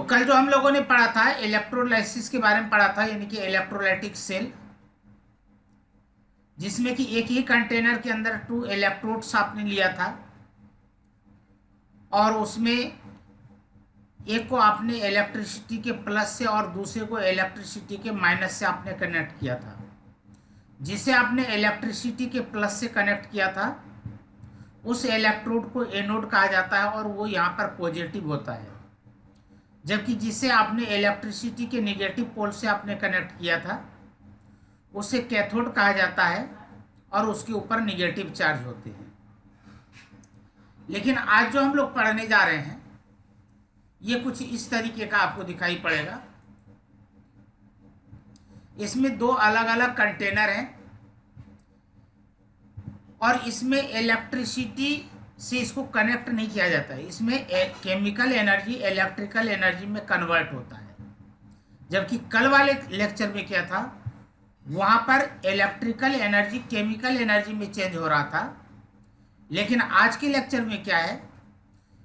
कल जो हम लोगों ने पढ़ा था इलेक्ट्रोलाइसिस के बारे में पढ़ा था, यानी कि इलेक्ट्रोलाइटिक सेल, जिसमें कि एक ही कंटेनर के अंदर 2 इलेक्ट्रोड्स आपने लिया था और उसमें एक को आपने इलेक्ट्रिसिटी के प्लस से और दूसरे को इलेक्ट्रिसिटी के माइनस से आपने कनेक्ट किया था। जिसे आपने इलेक्ट्रिसिटी के प्लस से कनेक्ट किया था उस इलेक्ट्रोड को एनोड कहा जाता है और वो यहाँ पर पॉजिटिव होता है, जबकि जिसे आपने इलेक्ट्रिसिटी के नेगेटिव पोल से आपने कनेक्ट किया था उसे कैथोड कहा जाता है और उसके ऊपर नेगेटिव चार्ज होते हैं। लेकिन आज जो हम लोग पढ़ने जा रहे हैं ये कुछ इस तरीके का आपको दिखाई पड़ेगा। इसमें 2 अलग अलग कंटेनर हैं और इसमें इलेक्ट्रिसिटी से इसको कनेक्ट नहीं किया जाता है। इसमें केमिकल एनर्जी इलेक्ट्रिकल एनर्जी में कन्वर्ट होता है, जबकि कल वाले लेक्चर में क्या था, वहाँ पर इलेक्ट्रिकल एनर्जी केमिकल एनर्जी में चेंज हो रहा था। लेकिन आज के लेक्चर में क्या है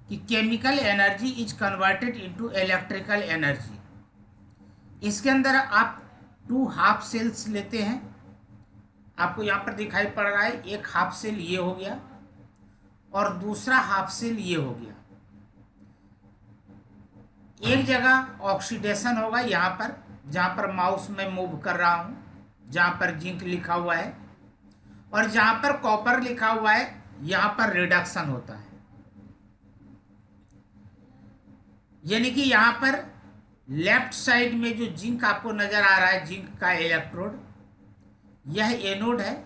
कि chemical energy is converted into electrical energy. इसके अंदर आप 2 हाफ सेल्स लेते हैं, आपको यहाँ पर दिखाई पड़ रहा है, एक हाफ सेल ये हो गया और दूसरा हाफ सेल ये हो गया। एक जगह ऑक्सीडेशन होगा यहाँ पर, जहाँ पर माउस में मूव कर रहा हूँ, जहाँ पर जिंक लिखा हुआ है, और जहाँ पर कॉपर लिखा हुआ है यहाँ पर रिडक्शन होता है। यानी कि यहाँ पर लेफ्ट साइड में जो जिंक आपको नजर आ रहा है, जिंक का इलेक्ट्रोड, यह एनोड है,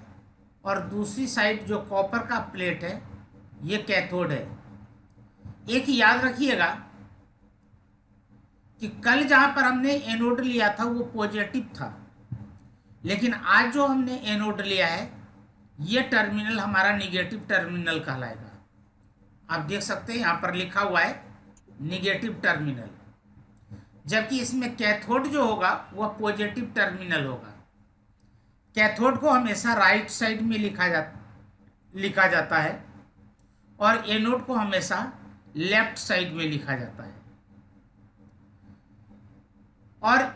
और दूसरी साइड जो कॉपर का प्लेट है ये कैथोड है। एक याद रखिएगा कि कल जहां पर हमने एनोड लिया था वो पॉजिटिव था, लेकिन आज जो हमने एनोड लिया है ये टर्मिनल हमारा निगेटिव टर्मिनल कहलाएगा। आप देख सकते हैं यहाँ पर लिखा हुआ है निगेटिव टर्मिनल, जबकि इसमें कैथोड जो होगा वह पॉजिटिव टर्मिनल होगा। कैथोड को हमेशा राइट साइड में लिखा जाता है और एनोड को हमेशा लेफ्ट साइड में लिखा जाता है। और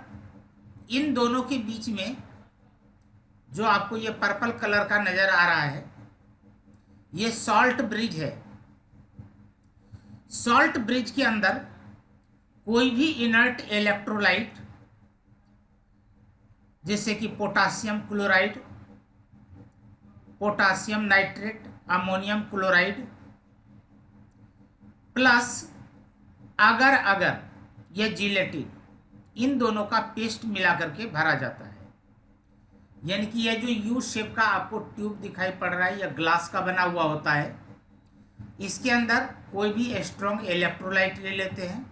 इन दोनों के बीच में जो आपको ये पर्पल कलर का नजर आ रहा है ये सॉल्ट ब्रिज है। सॉल्ट ब्रिज के अंदर कोई भी इनर्ट इलेक्ट्रोलाइट, जैसे कि potassium chloride, potassium nitrate, ammonium chloride, plus अगर यह जिलेटिन, इन दोनों का पेस्ट मिला करके भरा जाता है। यानी कि यह जो यू शेप का आपको ट्यूब दिखाई पड़ रहा है यह ग्लास का बना हुआ होता है। इसके अंदर कोई भी स्ट्रॉन्ग इलेक्ट्रोलाइट ले लेते हैं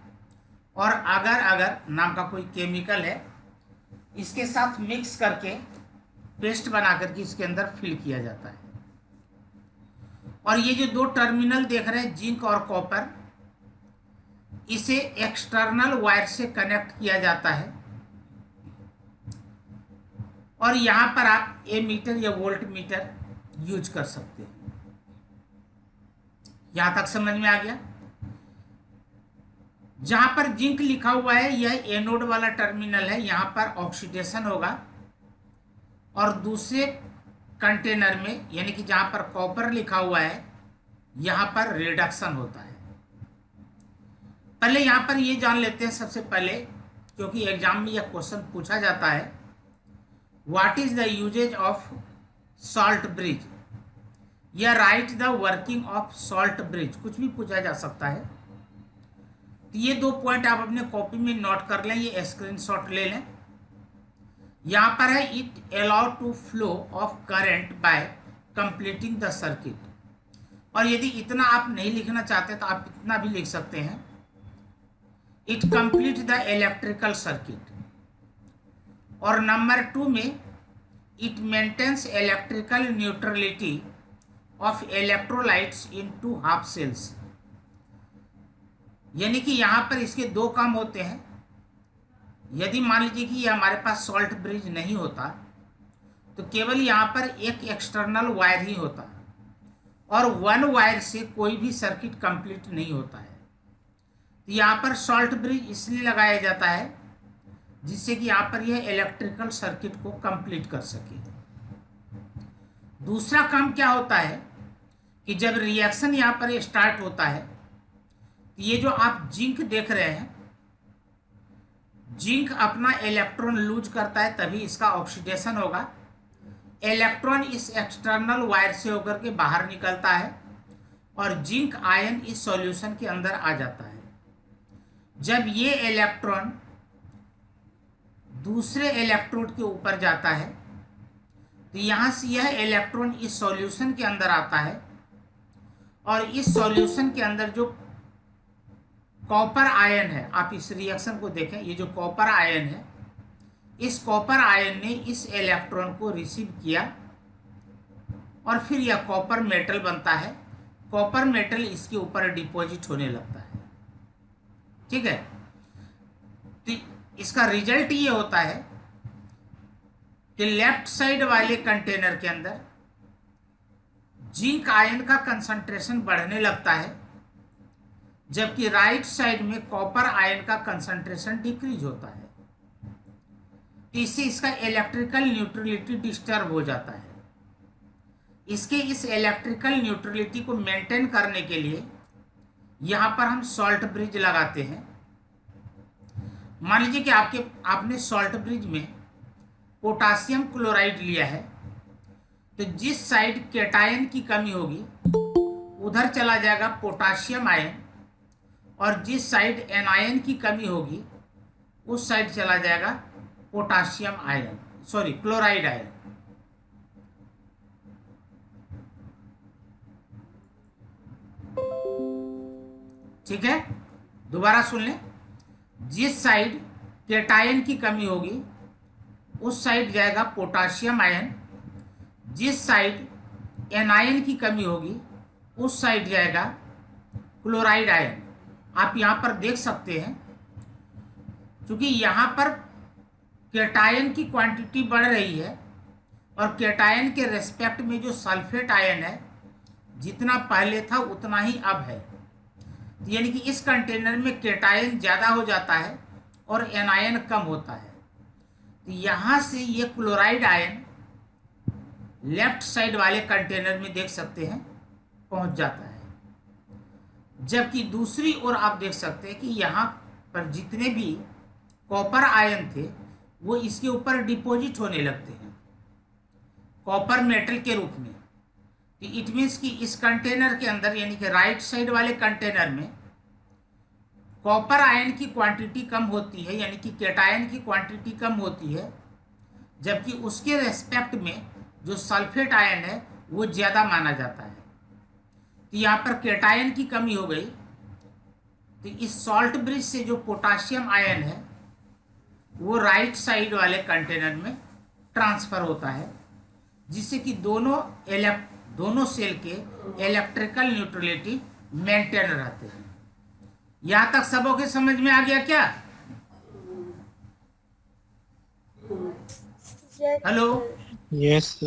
और अगर नाम का कोई केमिकल है इसके साथ मिक्स करके पेस्ट बना करके इसके अंदर फिल किया जाता है। और ये जो 2 टर्मिनल देख रहे हैं जिंक और कॉपर, इसे एक्सटर्नल वायर से कनेक्ट किया जाता है और यहाँ पर आप एमीटर या वोल्ट मीटर यूज कर सकते हैं। यहाँ तक समझ में आ गया। जहां पर जिंक लिखा हुआ है यह एनोड वाला टर्मिनल है, यहाँ पर ऑक्सीडेशन होगा, और दूसरे कंटेनर में यानी कि जहां पर कॉपर लिखा हुआ है यहाँ पर रिडक्शन होता है। पहले यहाँ पर ये जान लेते हैं सबसे पहले, क्योंकि एग्जाम में यह क्वेश्चन पूछा जाता है, what is the uses of salt bridge, या write the working of salt bridge, कुछ भी पूछा जा सकता है। तो ये 2 पॉइंट आप अपने कॉपी में नोट कर लें, ये स्क्रीनशॉट ले लें। यहाँ पर है it allow to flow of current by completing the circuit, और यदि इतना आप नहीं लिखना चाहते तो आप इतना भी लिख सकते हैं, it complete the electrical circuit. और नंबर 2 में it maintains electrical neutrality of electrolytes in 2 half cells. यानी कि यहाँ पर इसके 2 काम होते हैं। यदि मान लीजिए कि ये हमारे पास सॉल्ट ब्रिज नहीं होता तो केवल यहाँ पर एक एक्सटर्नल वायर ही होता और 1 वायर से कोई भी सर्किट कंप्लीट नहीं होता है। तो यहाँ पर सॉल्ट ब्रिज इसलिए लगाया जाता है जिससे कि यहाँ पर यह इलेक्ट्रिकल सर्किट को कंप्लीट कर सके। दूसरा काम क्या होता है कि जब रिएक्शन यहाँ पर स्टार्ट होता है, तो ये जो आप जिंक देख रहे हैं, जिंक अपना इलेक्ट्रॉन लूज करता है तभी इसका ऑक्सीडेशन होगा। इलेक्ट्रॉन इस एक्सटर्नल वायर से होकर के बाहर निकलता है और जिंक आयन इस सॉल्यूशन के अंदर आ जाता है। जब ये इलेक्ट्रॉन दूसरे इलेक्ट्रोड के ऊपर जाता है तो यहाँ से यह इलेक्ट्रॉन इस सॉल्यूशन के अंदर आता है और इस सॉल्यूशन के अंदर जो कॉपर आयन है, आप इस रिएक्शन को देखें, ये जो कॉपर आयन है, इस कॉपर आयन ने इस इलेक्ट्रॉन को रिसीव किया और फिर यह कॉपर मेटल बनता है। कॉपर मेटल इसके ऊपर डिपॉजिट होने लगता है। ठीक है, तो इसका रिजल्ट ये होता है कि लेफ्ट साइड वाले कंटेनर के अंदर जिंक आयन का कंसंट्रेशन बढ़ने लगता है, जबकि राइट साइड में कॉपर आयन का कंसंट्रेशन डिक्रीज होता है। इससे इसका इलेक्ट्रिकल न्यूट्रलिटी डिस्टर्ब हो जाता है। इसके इस इलेक्ट्रिकल न्यूट्रलिटी को मेंटेन करने के लिए यहाँ पर हम सॉल्ट ब्रिज लगाते हैं। मान लीजिए कि आपने सॉल्ट ब्रिज में पोटासियम क्लोराइड लिया है, तो जिस साइड कैटायन की कमी होगी उधर चला जाएगा पोटासियम आयन, और जिस साइड एनायन की कमी होगी उस साइड चला जाएगा potassium ion, sorry chloride ion. ठीक है, दोबारा सुन लें। जिस साइड कैटायन की कमी होगी उस साइड जाएगा पोटासियम आयन, जिस साइड एनायन की कमी होगी उस साइड जाएगा क्लोराइड आयन। आप यहाँ पर देख सकते हैं, क्योंकि यहाँ पर कैटायन की क्वांटिटी बढ़ रही है और कैटायन के रेस्पेक्ट में जो सल्फेट आयन है जितना पहले था उतना ही अब है, यानी कि इस कंटेनर में कैटायन ज़्यादा हो जाता है और एनायन कम होता है। तो यहाँ से ये क्लोराइड आयन लेफ्ट साइड वाले कंटेनर में देख सकते हैं पहुँच जाता है, जबकि दूसरी ओर आप देख सकते हैं कि यहाँ पर जितने भी कॉपर आयन थे वो इसके ऊपर डिपॉजिट होने लगते हैं कॉपर मेटल के रूप में। तो इट मीन्स कि इस कंटेनर के अंदर, यानी कि राइट साइड वाले कंटेनर में कॉपर आयन की क्वांटिटी कम होती है, यानी कि कैटायन की क्वांटिटी कम होती है, जबकि उसके रेस्पेक्ट में जो सल्फेट आयन है वो ज़्यादा माना जाता है। तो यहाँ पर कैटायन की कमी हो गई, तो इस सॉल्ट ब्रिज से जो पोटासियम आयन है वो राइट साइड वाले कंटेनर में ट्रांसफ़र होता है, जिससे कि दोनों सेल के इलेक्ट्रिकल न्यूट्रलिटी मेंटेन रहते हैं। यहाँ तक सबों के समझ में आ गया क्या? हेलो, यस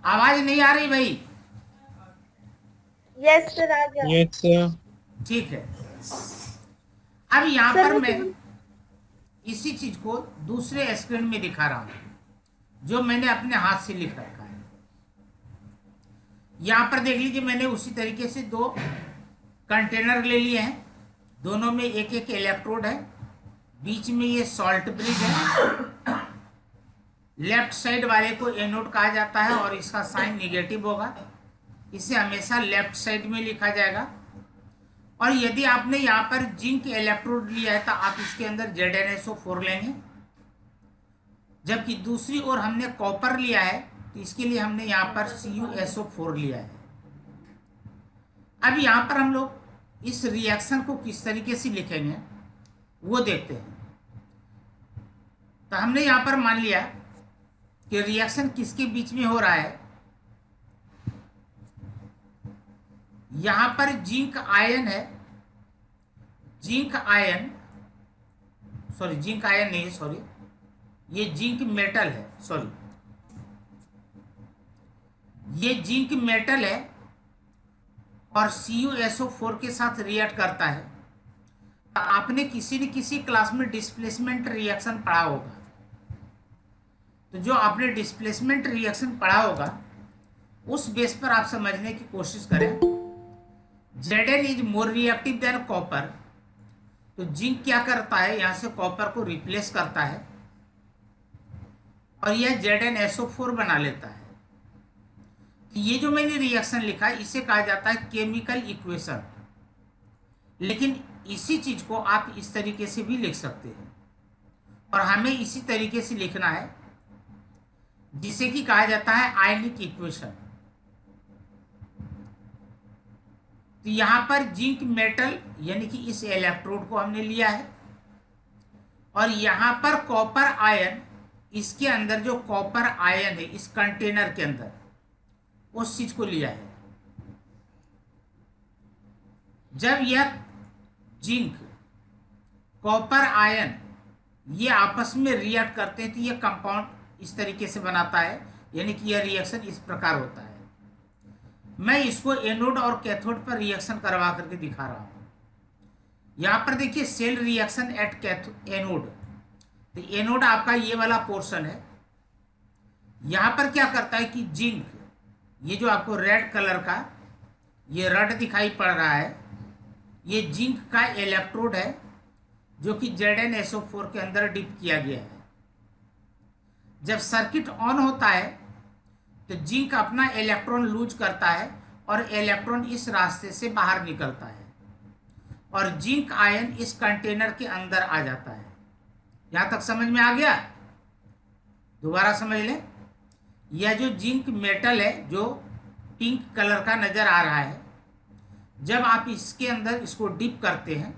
आवाज नहीं आ रही भाई? यस सर, आ गया। Yes sir. ठीक है, अब यहाँ पर मैं इसी चीज को दूसरे स्क्रीन में दिखा रहा हूं जो मैंने अपने हाथ से लिख रखा है। यहाँ पर देख लीजिए, मैंने उसी तरीके से दो कंटेनर ले लिए हैं, दोनों में एक एक इलेक्ट्रोड है, बीच में ये सॉल्ट ब्रिज है। लेफ्ट साइड वाले को एनोड कहा जाता है और इसका साइन निगेटिव होगा, इसे हमेशा लेफ्ट साइड में लिखा जाएगा। और यदि आपने यहाँ पर जिंक इलेक्ट्रोड लिया है तो आप इसके अंदर ZnSO4 लेंगे, जबकि दूसरी ओर हमने कॉपर लिया है तो इसके लिए हमने यहाँ पर CuSO4 लिया है। अब यहाँ पर हम लोग इस रिएक्शन को किस तरीके से लिखेंगे वो देखते हैं। तो हमने यहाँ पर मान लिया कि रिएक्शन किसके बीच में हो रहा है। यहाँ पर जिंक आयन है, जिंक आयन नहीं है, सॉरी, ये जिंक मेटल है, सॉरी, ये जिंक मेटल है और CuSO4 के साथ रिएक्ट करता है आपने किसी न किसी क्लास में डिस्प्लेसमेंट रिएक्शन पढ़ा होगा। तो जो आपने डिस्प्लेसमेंट रिएक्शन पढ़ा होगा उस बेस पर आप समझने की कोशिश करें। Zn is more reactive than copper. तो जिंक क्या करता है, यहां से कॉपर को रिप्लेस करता है और यह ZnSO4 बना लेता है। तो ये जो मैंने रिएक्शन लिखा है इसे कहा जाता है केमिकल इक्वेशन। लेकिन इसी चीज को आप इस तरीके से भी लिख सकते हैं और हमें इसी तरीके से लिखना है जिसे कि कहा जाता है आयनिक इक्वेशन। तो यहां पर जिंक मेटल यानी कि इस इलेक्ट्रोड को हमने लिया है और यहां पर कॉपर आयन, इसके अंदर जो कॉपर आयन है इस कंटेनर के अंदर उस चीज को लिया है। जब यह जिंक कॉपर आयन ये आपस में रिएक्ट करते हैं तो यह कंपाउंड इस तरीके से बनाता है, यानी कि यह रिएक्शन इस प्रकार होता है। मैं इसको एनोड और कैथोड पर रिएक्शन करवा करके दिखा रहा हूं। यहां पर देखिए सेल रिएक्शन एट एनोड। तो एनोड आपका ये वाला पोर्शन है। यहां पर क्या करता है कि जिंक, ये जो आपको रेड कलर का ये रड दिखाई पड़ रहा है, ये जिंक का इलेक्ट्रोड है जो कि ZnSO4 के अंदर डिप किया गया है। जब सर्किट ऑन होता है तो जिंक अपना इलेक्ट्रॉन लूज करता है और इलेक्ट्रॉन इस रास्ते से बाहर निकलता है और जिंक आयन इस कंटेनर के अंदर आ जाता है। यहां तक समझ में आ गया? दोबारा समझ लें। यह जो जिंक मेटल है जो पिंक कलर का नजर आ रहा है, जब आप इसके अंदर इसको डिप करते हैं,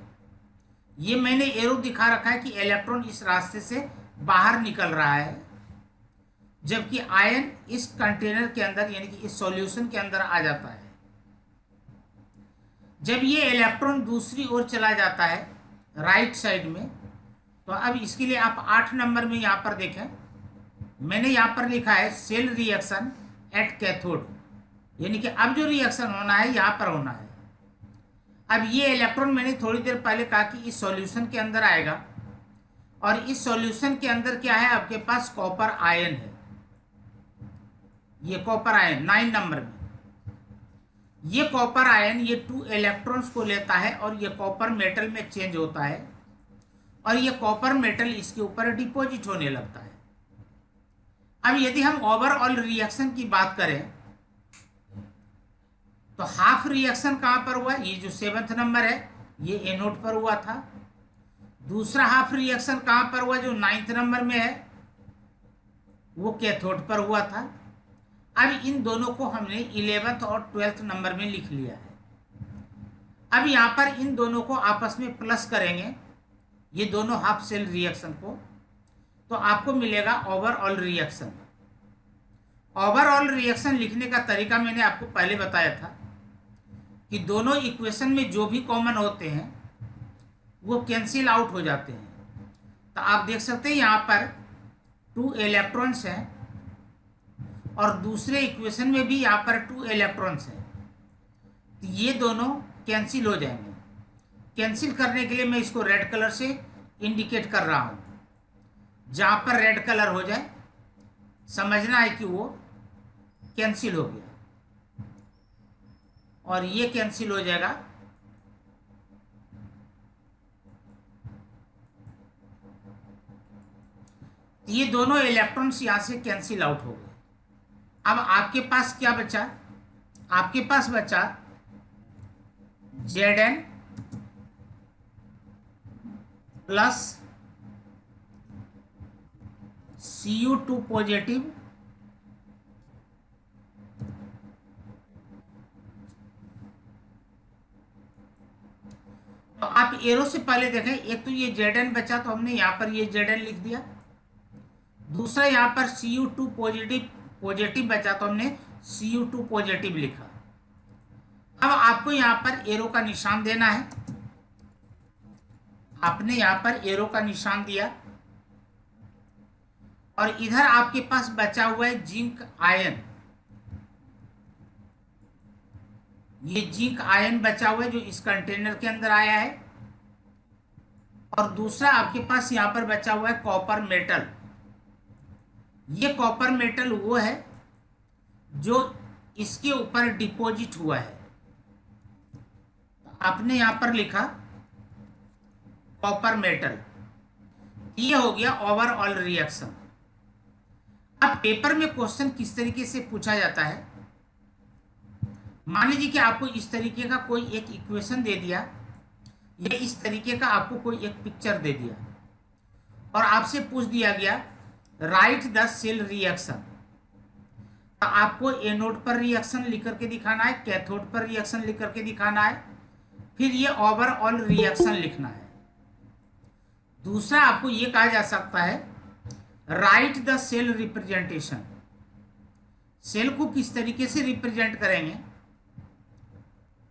ये मैंने एरो दिखा रखा है कि इलेक्ट्रॉन इस रास्ते से बाहर निकल रहा है, जबकि आयन इस कंटेनर के अंदर यानी कि इस सॉल्यूशन के अंदर आ जाता है। जब ये इलेक्ट्रॉन दूसरी ओर चला जाता है राइट साइड में, तो अब इसके लिए आप 8 नंबर में यहां पर देखें, मैंने यहां पर लिखा है सेल रिएक्शन एट कैथोड, यानी कि अब जो रिएक्शन होना है यहां पर होना है। अब ये इलेक्ट्रॉन मैंने थोड़ी देर पहले कहा कि इस सॉल्यूशन के अंदर आएगा और इस सॉल्यूशन के अंदर क्या है, आपके पास कॉपर आयन है। ये कॉपर आयन 9 नंबर में, ये कॉपर आयन ये 2 इलेक्ट्रॉन्स को लेता है और ये कॉपर मेटल में चेंज होता है और ये कॉपर मेटल इसके ऊपर डिपॉजिट होने लगता है। अब यदि हम ओवरऑल रिएक्शन की बात करें तो हाफ रिएक्शन कहां पर हुआ, ये जो 7th नंबर है ये एनोड पर हुआ था। दूसरा हाफ रिएक्शन कहां पर हुआ जो 9th नंबर में है, वो कैथोड पर हुआ था। अब इन दोनों को हमने 11th और 12th नंबर में लिख लिया है। अब यहां पर इन दोनों को आपस में प्लस करेंगे, ये दोनों हाफ सेल रिएक्शन को, तो आपको मिलेगा ओवरऑल रिएक्शन। ओवरऑल रिएक्शन लिखने का तरीका मैंने आपको पहले बताया था कि दोनों इक्वेशन में जो भी कॉमन होते हैं वो कैंसिल आउट हो जाते हैं। तो आप देख सकते हैं यहाँ पर 2 इलेक्ट्रॉन्स हैं और दूसरे इक्वेशन में भी यहाँ पर 2 इलेक्ट्रॉन्स हैं, तो ये दोनों कैंसिल हो जाएंगे। कैंसिल करने के लिए मैं इसको रेड कलर से इंडिकेट कर रहा हूँ। जहाँ पर रेड कलर हो जाए समझना है कि वो कैंसिल हो गया और ये कैंसिल हो जाएगा। ये दोनों इलेक्ट्रॉन्स यहां से कैंसिल आउट हो गए। अब आपके पास क्या बचा, आपके पास बचा Zn प्लस Cu2 पॉजिटिव तो आप एरो से पहले देखें, एक तो ये Zn बचा तो हमने यहां पर ये Zn लिख दिया। दूसरा यहां पर Cu2 पॉजिटिव बचा तो हमने Cu2 पॉजिटिव लिखा। अब आपको यहां पर एरो का निशान देना है। आपने यहां पर एरो का निशान दिया और इधर आपके पास बचा हुआ है जिंक आयन। ये जिंक आयन बचा हुआ है जो इस कंटेनर के अंदर आया है और दूसरा आपके पास यहाँ पर बचा हुआ है कॉपर मेटल। ये कॉपर मेटल वो है जो इसके ऊपर डिपॉजिट हुआ है। आपने यहाँ पर लिखा कॉपर मेटल, ये हो गया ओवरऑल रिएक्शन। अब पेपर में क्वेश्चन किस तरीके से पूछा जाता है, मान लीजिए कि आपको इस तरीके का कोई एक इक्वेशन दे दिया, या इस तरीके का आपको कोई एक पिक्चर दे दिया और आपसे पूछ दिया गया राइट द सेल रिएक्शन। तो आपको एनोड पर रिएक्शन लिख करके दिखाना है, कैथोड पर रिएक्शन लिख करके दिखाना है, फिर ये ओवरऑल रिएक्शन लिखना है। दूसरा आपको ये कहा जा सकता है write the cell representation. Cell को किस तरीके से रिप्रेजेंट करेंगे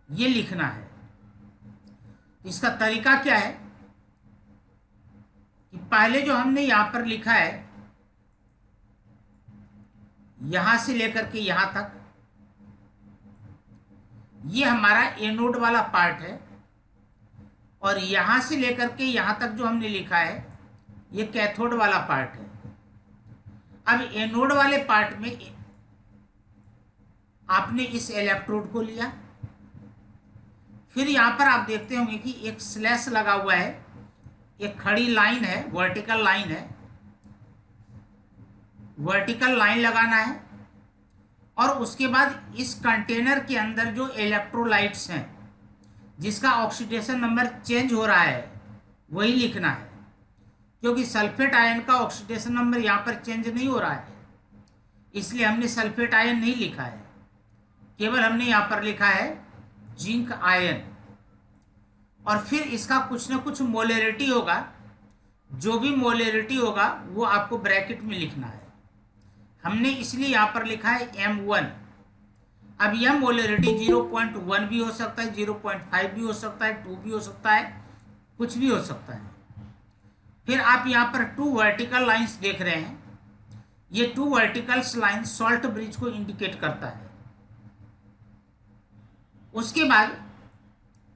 ये लिखना है। इसका तरीका क्या है कि पहले जो हमने यहां पर लिखा है, यहां से लेकर के यहां तक, ये हमारा एनोड वाला पार्ट है, और यहां से लेकर के यहां तक जो हमने लिखा है ये कैथोड वाला पार्ट है। अब एनोड वाले पार्ट में आपने इस इलेक्ट्रोड को लिया, फिर यहां पर आप देखते होंगे कि एक स्लैश लगा हुआ है, एक खड़ी लाइन है, वर्टिकल लाइन है, वर्टिकल लाइन लगाना है। और उसके बाद इस कंटेनर के अंदर जो इलेक्ट्रोलाइट्स हैं जिसका ऑक्सीडेशन नंबर चेंज हो रहा है वही लिखना है, क्योंकि सल्फेट आयन का ऑक्सीडेशन नंबर यहाँ पर चेंज नहीं हो रहा है, इसलिए हमने सल्फेट आयन नहीं लिखा है, केवल हमने यहाँ पर लिखा है जिंक आयन। और फिर इसका कुछ ना कुछ मोलरिटी होगा, जो भी मोलरिटी होगा वो आपको ब्रैकेट में लिखना है। हमने इसलिए यहाँ पर लिखा है M1। अब यह मोलरिटी 0.1 भी हो सकता है, 0.5 भी हो सकता है, 2 भी हो सकता है, कुछ भी हो सकता है। फिर आप यहाँ पर 2 वर्टिकल लाइंस देख रहे हैं, ये 2 वर्टिकल लाइन सॉल्ट ब्रिज को इंडिकेट करता है। उसके बाद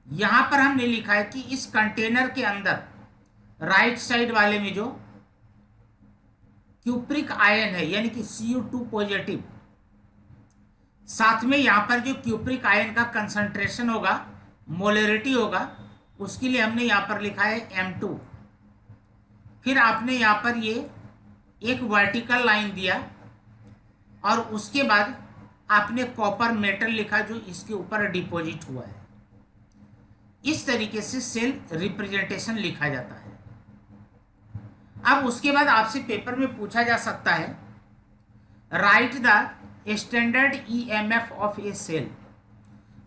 यहाँ पर हमने लिखा है कि इस कंटेनर के अंदर राइट साइड वाले में जो क्यूप्रिक आयन है यानी कि Cu2 पॉजिटिव, साथ में यहाँ पर जो क्यूप्रिक आयन का कंसंट्रेशन होगा, मोलरिटी होगा, उसके लिए हमने यहाँ पर लिखा है M2। फिर आपने यहाँ पर ये एक वर्टिकल लाइन दिया और उसके बाद आपने कॉपर मेटल लिखा जो इसके ऊपर डिपॉजिट हुआ है। इस तरीके से सेल रिप्रेजेंटेशन लिखा जाता है। अब उसके बाद आपसे पेपर में पूछा जा सकता है write the standard EMF of a cell.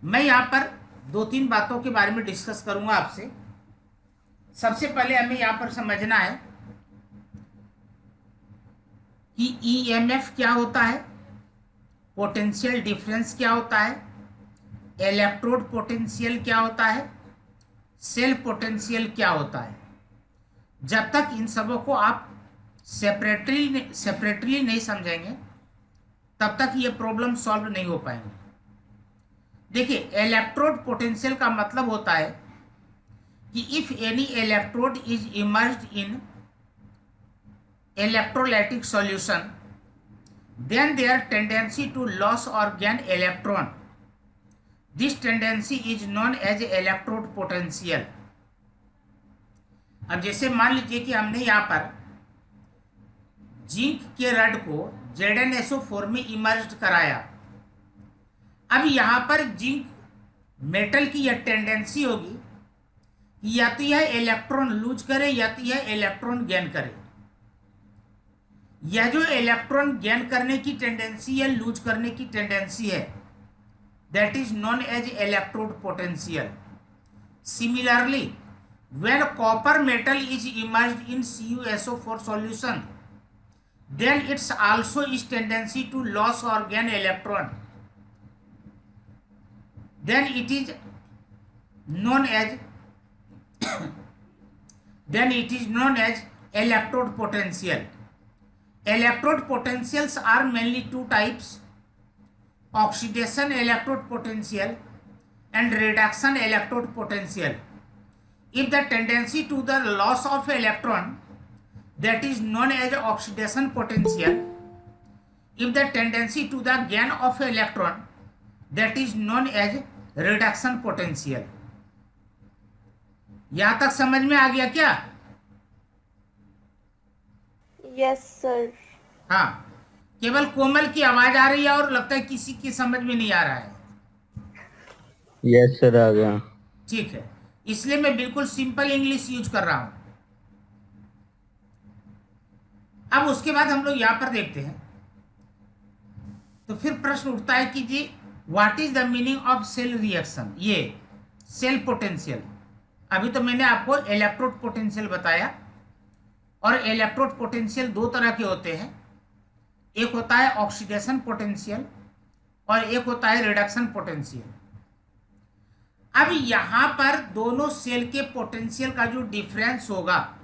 मैं यहाँ पर 2-3 बातों के बारे में डिस्कस करूंगा आपसे। सबसे पहले हमें यहाँ पर समझना है कि ईएमएफ क्या होता है, पोटेंशियल डिफरेंस क्या होता है, इलेक्ट्रोड पोटेंशियल क्या होता है, सेल पोटेंशियल क्या होता है। जब तक इन सबों को आप सेपरेटली नहीं समझेंगे तब तक ये प्रॉब्लम सॉल्व नहीं हो पाएंगे। देखिए, इलेक्ट्रोड पोटेंशियल का मतलब होता है कि if any electrode is emerged in electrolytic solution then their tendency to lose or gain electron, this tendency is known as electrode potential। अब जैसे मान लीजिए कि हमने यहाँ पर जिंक के रड को ZnSO4 में इमर्ज्ड कराया। अब यहाँ पर जिंक मेटल की यह टेंडेंसी होगी कि या तो यह इलेक्ट्रॉन लूज करे या तो यह इलेक्ट्रॉन गेन करे। यह जो इलेक्ट्रॉन गेन करने की टेंडेंसी या लूज करने की टेंडेंसी है, that is known as electrode potential. Similarly, when copper metal is immersed in CuSO4 solution, then it's also its tendency to lose or gain electron, then it is known as electrode potential। Electrode potentials are mainly 2 types: oxidation electrode potential and reduction electrode potential। if the tendency to the loss of electron, that is known as oxidation potential, if the tendency to the gain of electron, that is known as reduction potential. यहां तक समझ में आ गया क्या? Yes sir. हाँ, केवल कोमल की आवाज आ रही है और लगता है किसी की समझ में नहीं आ रहा है। यस सर, आ गया। ठीक है, इसलिए मैं बिल्कुल सिंपल इंग्लिश यूज कर रहा हूं। अब उसके बाद हम लोग यहां पर देखते हैं, तो फिर प्रश्न उठता है कि जी what is the meaning of cell reaction, ये सेल पोटेंशियल। अभी तो मैंने आपको इलेक्ट्रोड पोटेंशियल बताया, और इलेक्ट्रोड पोटेंशियल दो तरह के होते हैं, एक होता है ऑक्सीडेशन पोटेंशियल और एक होता है रिडक्शन पोटेंशियल। अब यहां पर दोनों सेल के पोटेंशियल का जो डिफरेंस होगा,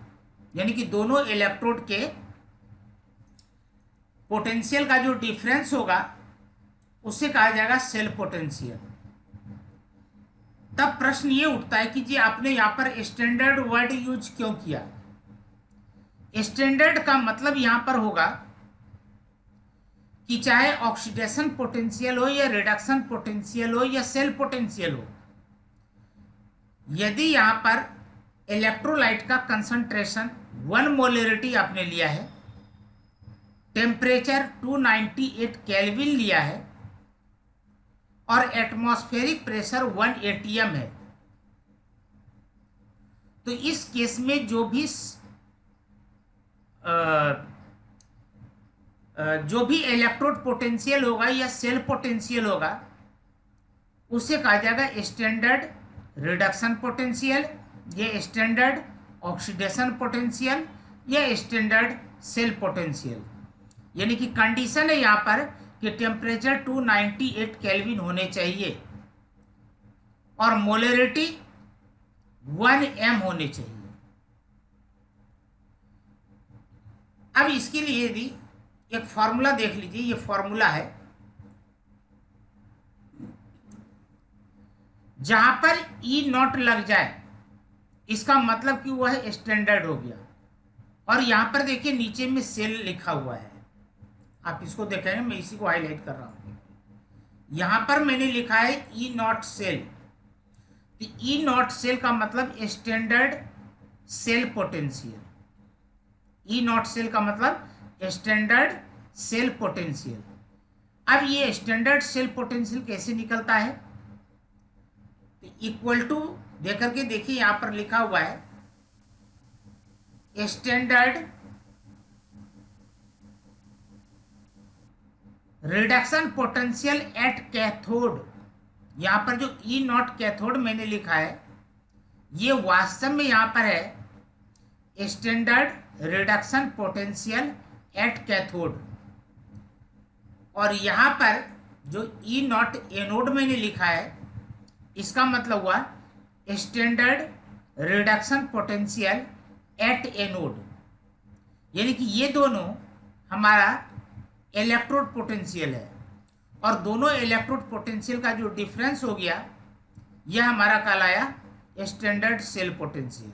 यानी कि दोनों इलेक्ट्रोड के पोटेंशियल का जो डिफरेंस होगा, उसे कहा जाएगा सेल पोटेंशियल। तब प्रश्न ये उठता है कि जी आपने यहां पर स्टैंडर्ड वर्ड यूज क्यों किया? स्टैंडर्ड का मतलब यहां पर होगा कि चाहे ऑक्सीडेशन पोटेंशियल हो या रिडक्शन पोटेंशियल हो या सेल पोटेंशियल हो, यदि यहां पर इलेक्ट्रोलाइट का कंसंट्रेशन 1 मोलरिटी आपने लिया है, टेम्परेचर 298 केल्विन लिया है और एटमॉस्फेरिक प्रेशर 1 atm है, तो इस केस में जो भी इलेक्ट्रोड पोटेंशियल होगा या सेल पोटेंशियल होगा, उसे कहा जाएगा स्टैंडर्ड रिडक्शन पोटेंशियल, ये स्टैंडर्ड ऑक्सीडेशन पोटेंशियल या स्टैंडर्ड सेल पोटेंशियल। यानी कि कंडीशन है यहां पर कि टेम्परेचर 298 केल्विन होने चाहिए और मोलरिटी 1 m होने चाहिए। अब इसके लिए यदि एक फॉर्मूला देख लीजिए, ये फॉर्मूला है जहां पर ई नॉट लग जाए, इसका मतलब कि वह स्टैंडर्ड हो गया। और यहां पर देखिए नीचे में सेल लिखा हुआ है, आप इसको देखेंगे, मैं इसी को हाईलाइट कर रहा हूं। यहां पर मैंने लिखा है ई नॉट सेल, तो ई नॉट सेल का मतलब standard cell potential. E naught cell का मतलब स्टैंडर्ड सेल पोटेंशियल। अब ये स्टैंडर्ड सेल पोटेंशियल कैसे निकलता है? तो इक्वल टू देकर के देखिए, यहां पर लिखा हुआ है standard reduction potential at cathode. यहां पर जो ई नॉट कैथोड मैंने लिखा है, ये वास्तव में यहां पर है standard reduction potential at cathode, और यहां पर जो ई नॉट एनोड मैंने लिखा है, इसका मतलब हुआ standard reduction potential at anode. यानी कि ये दोनों हमारा इलेक्ट्रोड पोटेंशियल है, और दोनों इलेक्ट्रोड पोटेंशियल का जो डिफरेंस हो गया, यह हमारा कहलाया स्टैंडर्ड सेल पोटेंशियल।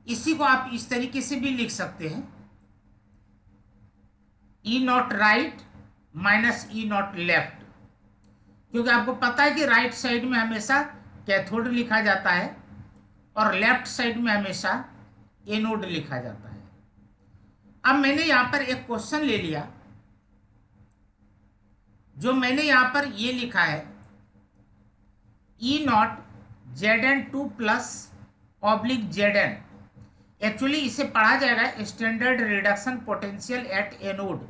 इसी को आप इस तरीके से भी लिख सकते हैं, E naught right minus E naught left, क्योंकि आपको पता है कि राइट साइड में हमेशा कैथोड लिखा जाता है और लेफ्ट साइड में हमेशा एनोड लिखा जाता है। अब मैंने यहां पर एक क्वेश्चन ले लिया, जो मैंने यहां पर ये लिखा है E naught Zn2 plus oblique Zn। Actually इसे पढ़ा जाएगा standard reduction potential at anode.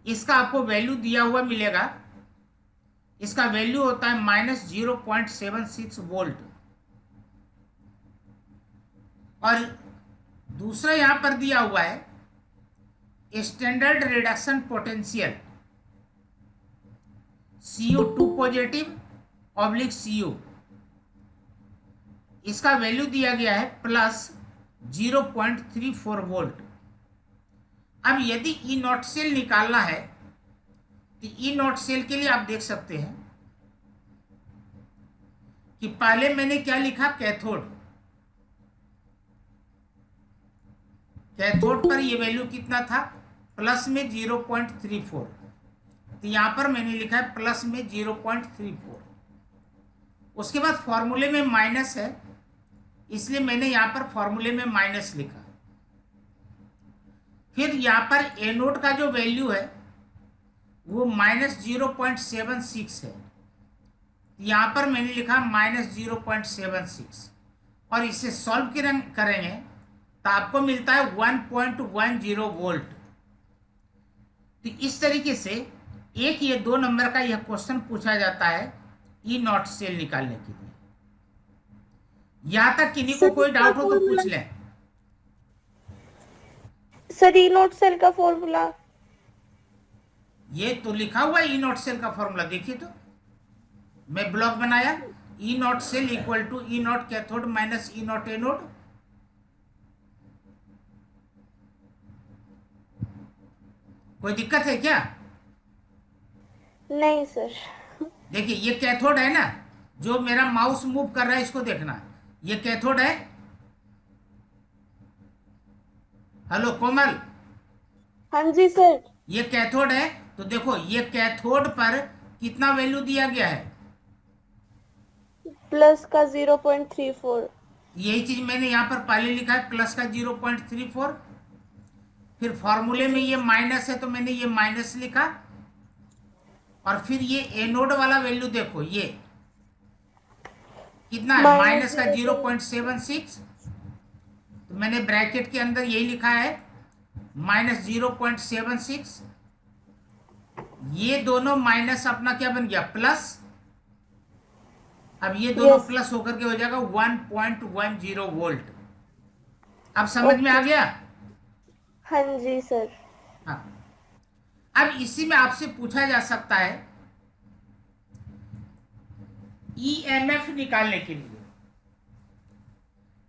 इसका आपको वैल्यू दिया हुआ मिलेगा, इसका वैल्यू होता है -0.76 वोल्ट। और दूसरा यहां पर दिया हुआ है standard reduction potential CO2 positive oblique CO, इसका वैल्यू दिया गया है +0.34 वोल्ट। अब यदि ई नॉट सेल निकालना है, तो ई नॉट सेल के लिए आप देख सकते हैं कि पहले मैंने क्या लिखा, कैथोड। कैथोड पर ये वैल्यू कितना था, प्लस में 0.34। तो यहां पर मैंने लिखा है प्लस में 0.34। उसके बाद फॉर्मूले में माइनस है, इसलिए मैंने यहां पर फॉर्मूले में माइनस लिखा। फिर यहां पर एनोड का जो वैल्यू है वो -0.76 है, यहां पर मैंने लिखा -0.76, और इसे सॉल्व करेंगे तो आपको मिलता है 1.10 वोल्ट। तो इस तरीके से एक ये 2 नंबर का यह क्वेश्चन पूछा जाता है ई नॉट सेल निकालने के लिए। यहां तक किन्हीं को कोई डाउट हो तो पूछ लें। सर ई नोट सेल का फॉर्मूला ये तो लिखा हुआ है ई नॉट सेल का फॉर्मूला, देखिए तो मैं ब्लॉक बनाया, E naught cell equal to E naught cathode minus E naught anode. कोई दिक्कत है क्या? नहीं सर। देखिए ये कैथोड है ना, जो मेरा माउस मूव कर रहा है इसको देखना, ये कैथोड है। हेलो कोमल, हाँ जी सर। ये कैथोड है। तो देखो ये कैथोड पर कितना वैल्यू दिया गया है, प्लस का 0.34। यही चीज मैंने यहाँ पर पहले लिखा है, प्लस का 0.34। फिर फॉर्मूले में ये माइनस है तो मैंने ये माइनस लिखा, और फिर ये एनोड वाला वैल्यू देखो ये कितना है, माइनस का 0.76। तो मैंने ब्रैकेट के अंदर यही लिखा है -0.76। ये दोनों माइनस अपना क्या बन गया, प्लस। अब ये दोनों प्लस होकर के हो जाएगा 1.10 वोल्ट। अब समझ में आ गया? हाँ जी सर। हाँ। अब इसी में आपसे पूछा जा सकता है ईएमएफ निकालने के लिए।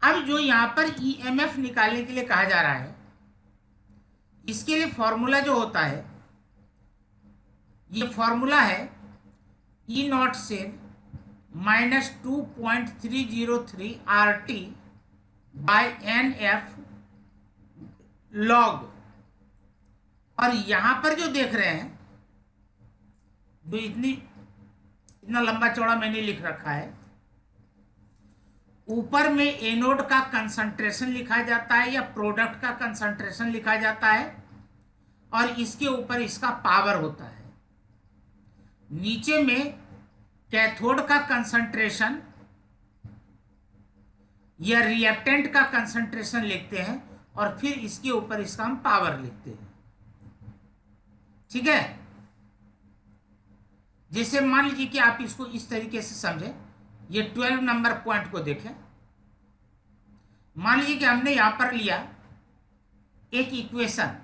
अब जो यहां पर ईएमएफ निकालने के लिए कहा जा रहा है, इसके लिए फॉर्मूला जो होता है, ये फॉर्मूला है ई नॉट से -2.303 RT बाय NF लॉग। और यहां पर जो देख रहे हैं, जो इतना लंबा चौड़ा मैंने लिख रखा है, ऊपर में एनोड का कंसंट्रेशन लिखा जाता है या प्रोडक्ट का कंसंट्रेशन लिखा जाता है, और इसके ऊपर इसका पावर होता है। नीचे में कैथोड का कंसंट्रेशन या रिएक्टेंट का कंसंट्रेशन लिखते हैं, और फिर इसके ऊपर इसका हम पावर लिखते हैं। ठीक है? जैसे मान लीजिए कि आप इसको इस तरीके से समझें, ये 12 नंबर पॉइंट को देखें। मान लीजिए कि हमने यहां पर लिया एक equation,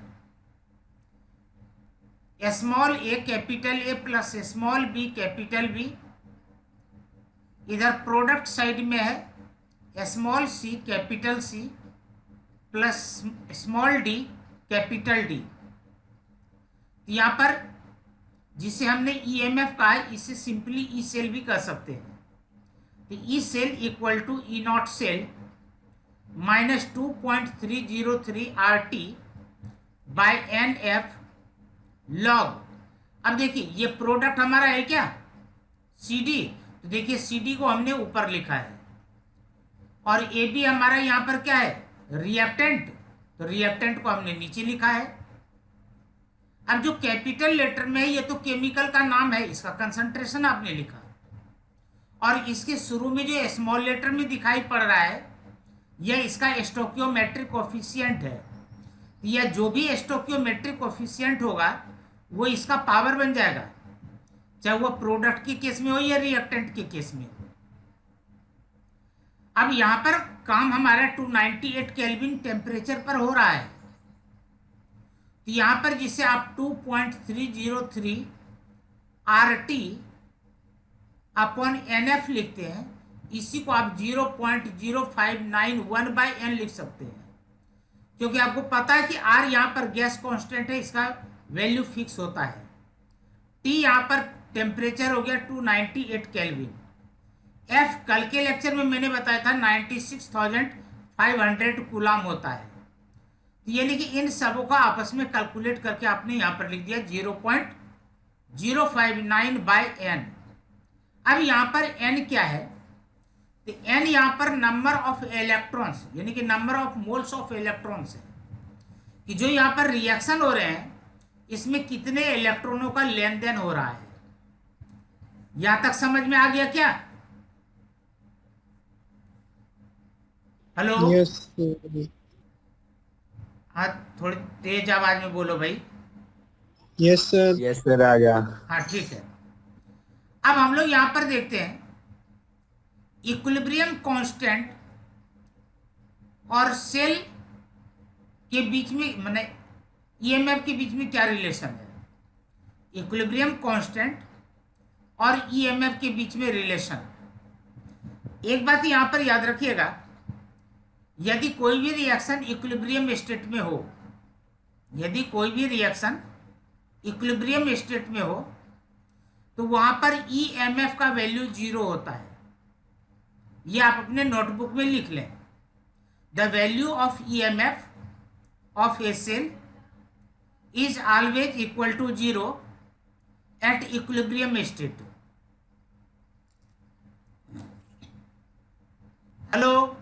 small A capital A plus small B capital B. इधर प्रोडक्ट साइड में है small C capital C plus small D capital D. यहां पर जिसे हमने ईएमएफ कहा है, इसे सिंपली ई सेल भी कह सकते हैं। तो E cell equal to E naught cell -2.303 RT by NF log. अब देखिए ये प्रोडक्ट हमारा है क्या, CD। तो देखिए CD को हमने ऊपर लिखा है, और AB हमारा यहां पर क्या है, रिएक्टेंट। तो रिएक्टेंट को हमने नीचे लिखा है। अब जो कैपिटल लेटर में है, ये तो केमिकल का नाम है, इसका कंसंट्रेशन आपने लिखा, और इसके शुरू में जो स्मॉल लेटर में दिखाई पड़ रहा है, यह इसका स्टोकियोमेट्रिक कोफिशिएंट है। यह जो भी स्टोकियोमेट्रिक कोफिशिएंट होगा वो इसका पावर बन जाएगा, चाहे वो प्रोडक्ट के केस में हो या रिएक्टेंट के केस में हो। अब यहां पर काम हमारा 298 केल्विन टेम्परेचर पर हो रहा है। तो यहां पर जिसे आप 2.303 RT अपॉन NF लिखते हैं, इसी को आप 0.0591/N लिख सकते हैं, क्योंकि आपको पता है कि R यहां पर गैस कांस्टेंट है, इसका वैल्यू फिक्स होता है। T यहां पर टेम्परेचर हो गया 298 केल्विन, एफ कल के लेक्चर में मैंने बताया था 96,500 कूलाम होता है। तो यानी कि इन सबों का आपस में कैलकुलेट करके आपने यहाँ पर लिख दिया 0.059 बाय एन। अब यहाँ पर एन क्या है? तो एन यहाँ पर नंबर ऑफ इलेक्ट्रॉन्स यानी कि number of moles of electrons है, कि जो यहाँ पर रिएक्शन हो रहे हैं इसमें कितने इलेक्ट्रॉनों का लेन देन हो रहा है। यहां तक समझ में आ गया क्या? हेलो? यस हाँ, थोड़ी तेज आवाज में बोलो भाई। Yes sir. यस सर आ गया। हाँ ठीक है। अब हम लोग यहां पर देखते हैं इक्विलिब्रियम कांस्टेंट और सेल के बीच में माने ईएमएफ के बीच में क्या रिलेशन है। इक्विलिब्रियम कांस्टेंट और ईएमएफ के बीच में रिलेशन। एक बात यहां पर याद रखिएगा, यदि कोई भी रिएक्शन इक्विलिब्रियम स्टेट में हो, यदि कोई भी रिएक्शन इक्विलिब्रियम स्टेट में हो तो वहां पर ईएमएफ का वैल्यू 0 होता है। ये आप अपने नोटबुक में लिख लें। The value of EMF of a cell is always equal to 0 at equilibrium state. Hello?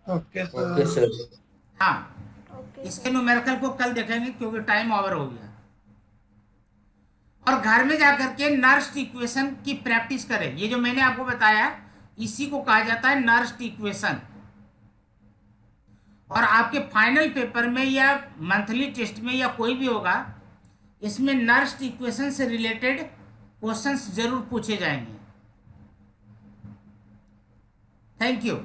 Okay okay sir. Sir. हाँ, ओके इसके न्यूमेरिकल को कल देखेंगे क्योंकि टाइम ओवर हो गया। और घर में जाकर के नर्स्ट इक्वेशन की प्रैक्टिस करें। ये जो मैंने आपको बताया इसी को कहा जाता है नर्स्ट इक्वेशन। और आपके फाइनल पेपर में या मंथली टेस्ट में या कोई भी होगा, इसमें नर्स्ट इक्वेशन से रिलेटेड क्वेश्चंस जरूर पूछे जाएंगे। Thank you.